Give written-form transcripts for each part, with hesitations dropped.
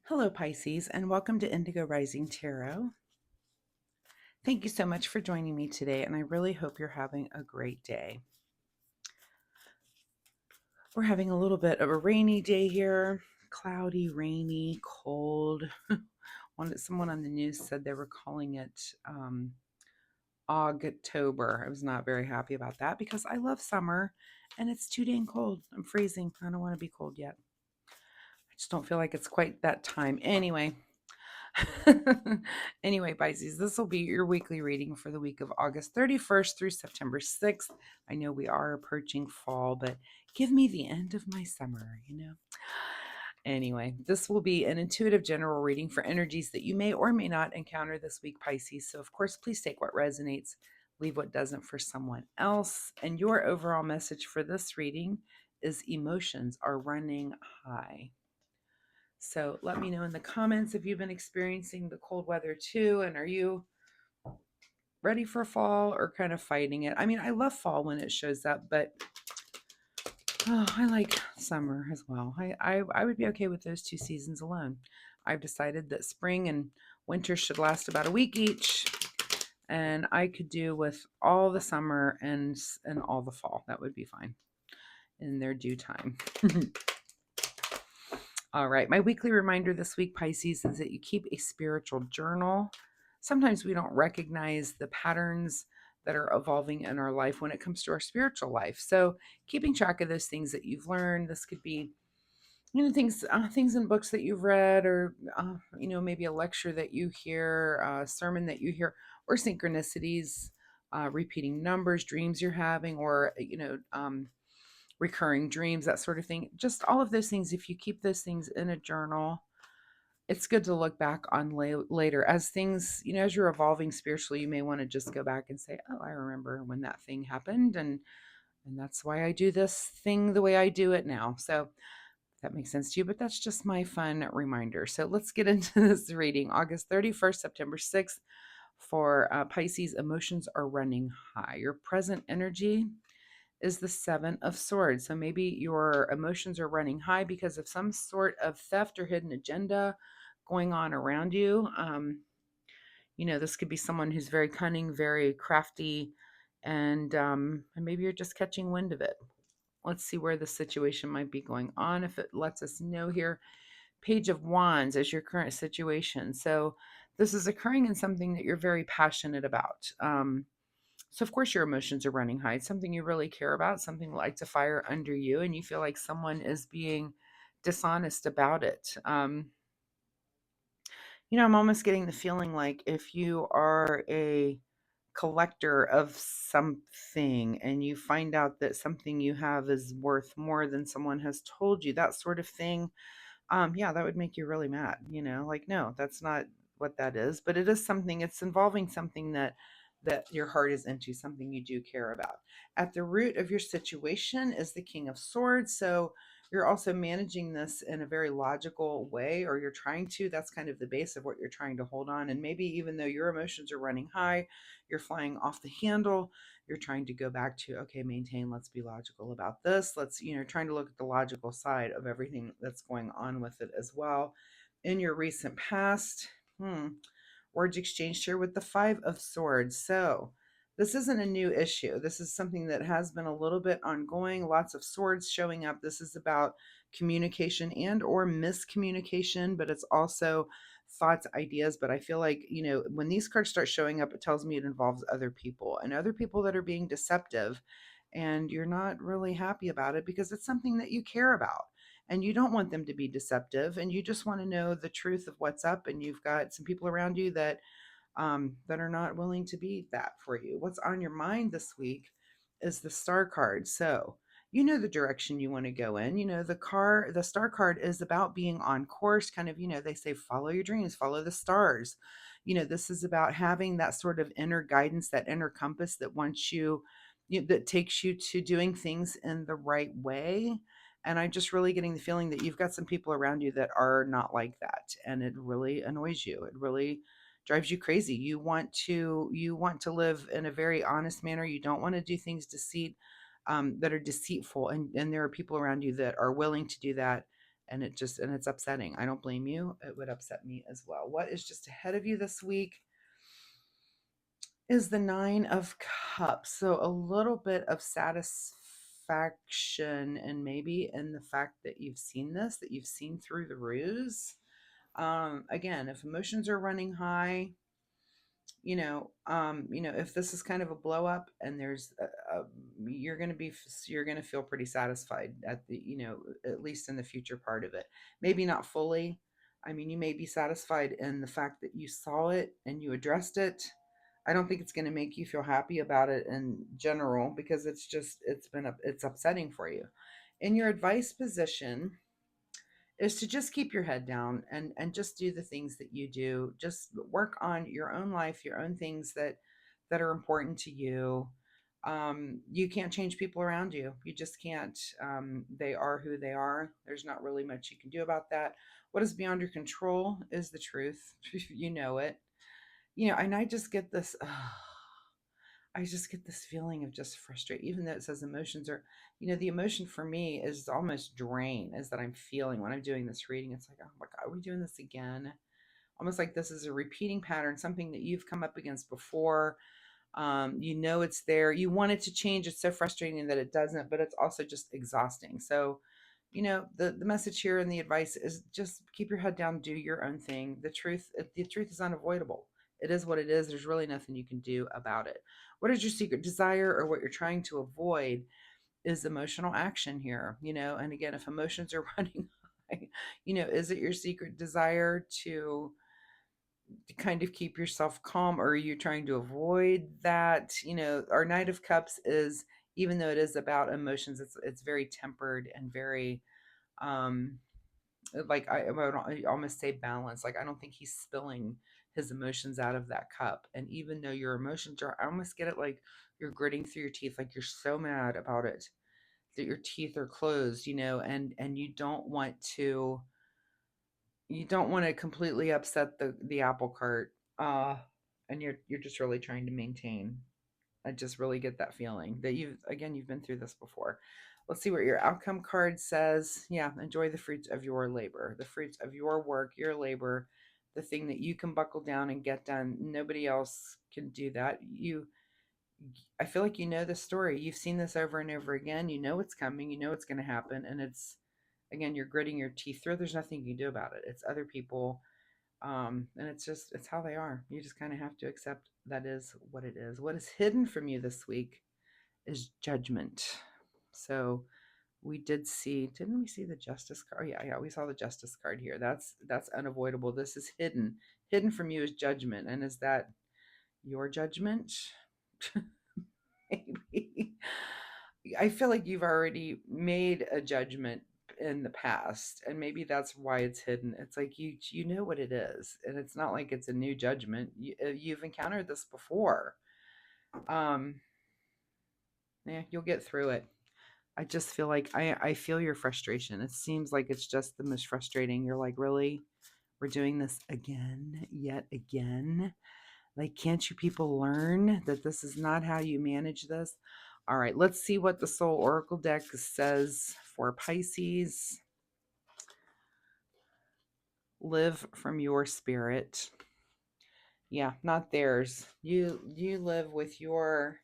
Hello, Pisces, and welcome to Indigo Rising Tarot. Thank you so much for joining me today, and I really hope you're having a great day. We're having a little bit of a rainy day here, cloudy, rainy, cold. Someone on the news said they were calling it Ogtober. I was not very happy about that because I love summer, and it's too dang cold. I'm freezing. I don't want to be cold yet. I just don't feel like it's quite that time. Anyway, Pisces, this will be your weekly reading for the week of August 31st through September 6th. I know we are approaching fall, but give me the end of my summer. Anyway, this will be an intuitive general reading for energies that you may or may not encounter this week, Pisces. So, of course, please take what resonates, leave what doesn't for someone else. And your overall message for this reading is emotions are running high. So let me know in the comments if you've been experiencing the cold weather too, and are you ready for fall or kind of fighting it? I mean, I love fall when it shows up, but I like summer as well. I would be okay with those two seasons alone. I've decided that spring and winter should last about a week each, and I could do with all the summer and all the fall. That would be fine in their due time. All right, my weekly reminder this week, Pisces, is that you keep a spiritual journal. Sometimes we don't recognize the patterns that are evolving in our life when it comes to our spiritual life. So, keeping track of those things that you've learned, this could be, things in books that you've read, or maybe a lecture that you hear, a sermon that you hear, or synchronicities, repeating numbers, dreams you're having, or recurring dreams, that sort of thing. Just all of those things, if you keep those things in a journal, it's good to look back on later as things, as you're evolving spiritually, you may want to just go back and say, oh, I remember when that thing happened, and that's why I do this thing the way I do it now. So that makes sense to you, but that's just my fun reminder. So let's get into this reading. August 31st, September 6th for Pisces. Emotions are running high. Your present energy is the Seven of Swords. So maybe your emotions are running high because of some sort of theft or hidden agenda going on around you. This could be someone who's very cunning, very crafty, and maybe you're just catching wind of it. Let's see where the situation might be going on. If it lets us know here, Page of Wands is your current situation. So this is occurring in something that you're very passionate about. So of course your emotions are running high. It's something you really care about, something that lights a fire under you, and you feel like someone is being dishonest about it. I'm almost getting the feeling like if you are a collector of something and you find out that something you have is worth more than someone has told you, that sort of thing, yeah, that would make you really mad, like, no, that's not what that is, but it is something, it's involving something that your heart is into, something you do care about. At the root of your situation is the King of Swords. So you're also managing this in a very logical way, or you're trying to. That's kind of the base of what you're trying to hold on. And maybe even though your emotions are running high, you're flying off the handle, you're trying to go back to, okay, maintain, let's be logical about this. Let's, trying to look at the logical side of everything that's going on with it as well. In your recent past, words exchanged here with the Five of Swords. So this isn't a new issue. This is something that has been a little bit ongoing. Lots of swords showing up. This is about communication and or miscommunication, but it's also thoughts, ideas. But I feel like, when these cards start showing up, it tells me it involves other people and other people that are being deceptive. And you're not really happy about it because it's something that you care about and you don't want them to be deceptive and you just want to know the truth of what's up, and you've got some people around you that are not willing to be that for you. What's on your mind this week is the Star card. So you know the direction you want to go in. The Star card is about being on course, kind of, they say follow your dreams, follow the stars. This is about having that sort of inner guidance, that inner compass that wants that takes you to doing things in the right way. And I'm just really getting the feeling that you've got some people around you that are not like that. And it really annoys you. It really drives you crazy. You want to live in a very honest manner. You don't want to do things that are deceitful. And there are people around you that are willing to do that. And it's upsetting. I don't blame you. It would upset me as well. What is just ahead of you this week is the 9 of Cups. So a little bit of satisfaction, and maybe in the fact that you've seen this, that you've seen through the ruse. Again, if emotions are running high, if this is kind of a blow up, and you're going to feel pretty satisfied at the, at least in the future part of it. Maybe not fully. I mean, you may be satisfied in the fact that you saw it and you addressed it. I don't think it's going to make you feel happy about it in general, because it's upsetting for you. In your advice position is to just keep your head down, and just do the things that you do. Just work on your own life, your own things that are important to you. You can't change people around you. You just can't. They are who they are. There's not really much you can do about that. What is beyond your control is the truth. You know it. And I just get this. I just get this feeling of just frustration, even though it says emotions are, the emotion for me is almost drain, is that I'm feeling when I'm doing this reading. It's like, oh my God, are we doing this again? Almost like this is a repeating pattern, something that you've come up against before. It's there. You want it to change. It's so frustrating that it doesn't, but it's also just exhausting. So, the message here and the advice is just keep your head down, do your own thing. The truth is unavoidable. It is what it is. There's really nothing you can do about it. What is your secret desire, or what you're trying to avoid is emotional action here, and again, if emotions are running high, is it your secret desire to kind of keep yourself calm, or are you trying to avoid that? Our Knight of Cups is, even though it is about emotions, it's very tempered and very, like I would almost say balanced. Like, I don't think he's spilling his emotions out of that cup. And even though your emotions are, I almost get it like you're gritting through your teeth, like you're so mad about it that your teeth are closed, and you don't want to completely upset the apple cart. And you're just really trying to maintain. I just really get that feeling that you've been through this before. Let's see what your outcome card says. Yeah, enjoy the fruits of your labor, the fruits of your work, your labor, the thing that you can buckle down and get done. Nobody else can do that. I feel like you know the story. You've seen this over and over again. You know what's coming. You know what's going to happen. And again, you're gritting your teeth through. There's nothing you can do about it. It's other people. And it's how they are. You just kind of have to accept that is what it is. What is hidden from you this week is judgment. So didn't we see the justice card? Oh, yeah, we saw the justice card here. That's unavoidable. This is hidden. Hidden from you is judgment. And is that your judgment? Maybe. I feel like you've already made a judgment in the past, and maybe that's why it's hidden. It's like you know what it is, and it's not like it's a new judgment. You've encountered this before. Um, yeah, you'll get through it. I just feel like I feel your frustration. It seems like it's just the most frustrating. You're like, really? We're doing this again, yet again? Like, can't you people learn that this is not how you manage this? All right, let's see what the Soul Oracle deck says for Pisces. Live from your spirit. Yeah, not theirs. You live with the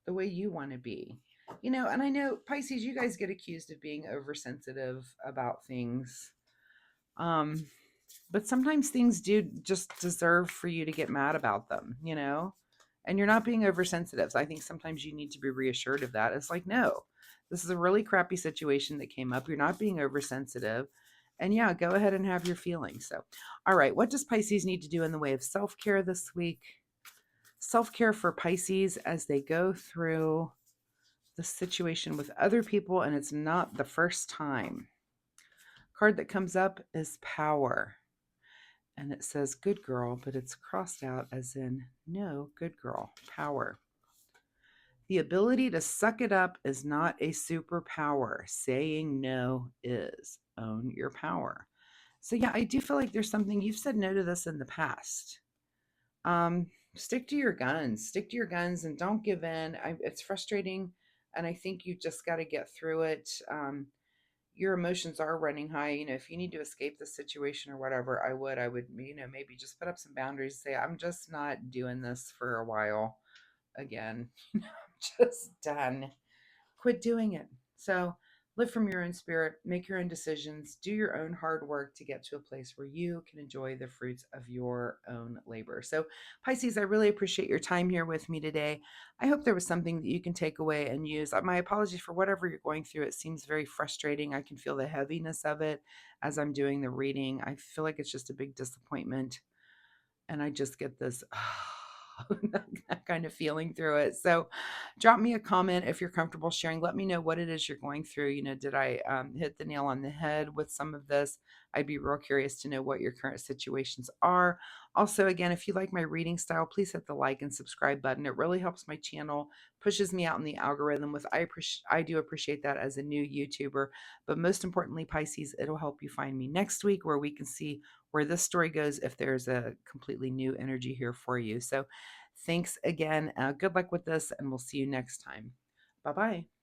way you want to be. And I know Pisces, you guys get accused of being oversensitive about things. But sometimes things do just deserve for you to get mad about them. And you're not being oversensitive. So I think sometimes you need to be reassured of that. It's like, no, this is a really crappy situation that came up. You're not being oversensitive. And yeah, go ahead and have your feelings. So, all right, what does Pisces need to do in the way of self-care this week? Self-care for Pisces as they go through the situation with other people, and it's not the first time. Card that comes up is Power. And it says good girl, but it's crossed out as in no, good girl, power. The ability to suck it up is not a superpower. Saying no is. Own your power. So yeah, I do feel like there's something, you've said no to this in the past. Stick to your guns. Stick to your guns and don't give in. It's frustrating, and I think you just got to get through it. your emotions are running high, if you need to escape the situation or whatever, I would, maybe just put up some boundaries, say, I'm just not doing this for a while again. I'm just done. Quit doing it. So live from your own spirit, make your own decisions, do your own hard work to get to a place where you can enjoy the fruits of your own labor. So, Pisces, I really appreciate your time here with me today. I hope there was something that you can take away and use. My apologies for whatever you're going through. It seems very frustrating. I can feel the heaviness of it as I'm doing the reading. I feel like it's just a big disappointment, and I just get this that kind of feeling through it. So drop me a comment if you're comfortable sharing. Let me know what it is you're going through. Did I hit the nail on the head with some of this? I'd be real curious to know what your current situations are. Also, again, if you like my reading style, please hit the like and subscribe button. It really helps my channel, pushes me out in the algorithm. I do appreciate that as a new YouTuber. But most importantly, Pisces, it'll help you find me next week, where we can see where this story goes if there's a completely new energy here for you. So thanks again. Good luck with this, and we'll see you next time. Bye bye.